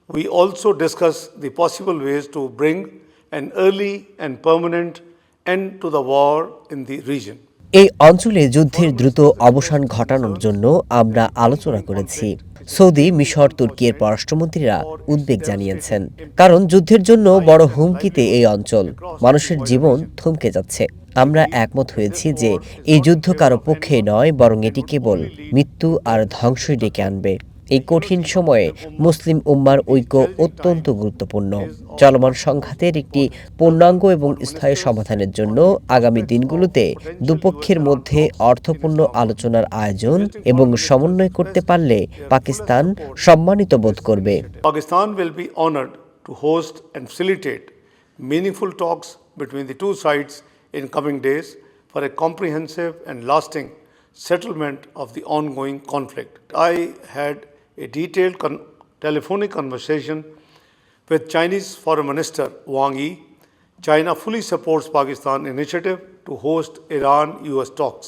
We also discussed the possible ways to bring an early and permanent end to the war in the region. এই অঞ্চলে যুদ্ধের দ্রুত অবসান ঘটানোর জন্য আমরা আলোচনা করেছি। সৌদি, মিশর, তুর্কির পররাষ্ট্রমন্ত্রীরা উদ্বেগ জানিয়েছেন, কারণ যুদ্ধের জন্য বড় হুমকিতে এই অঞ্চল। মানুষের জীবন থমকে যাচ্ছে। আমরা একমত হয়েছি যে এই যুদ্ধ কারো পক্ষে নয়, বরং এটি কেবল মৃত্যু আর ধ্বংসই ডেকে আনবে। এই কঠিন সময়ে মুসলিম উম্মার ঐক্য অত্যন্ত গুরুত্বপূর্ণ। চলমান সংঘাতের একটি পূর্ণাঙ্গ এবং স্থায়ী সমাধানের জন্য আগামী দিনগুলোতে দুপক্ষের মধ্যে অর্থপূর্ণ আলোচনার আয়োজন এবং সমন্বয় করতে পারলে পাকিস্তান সম্মানিত বোধ করবে। Pakistan will be honored to host and facilitate meaningful talks between the two sides in coming days for a comprehensive and lasting settlement of the ongoing conflict. I had a detailed telephonic conversation with Chinese Foreign Minister Wang Yi. China fully supports Pakistan's initiative to host Iran-US talks.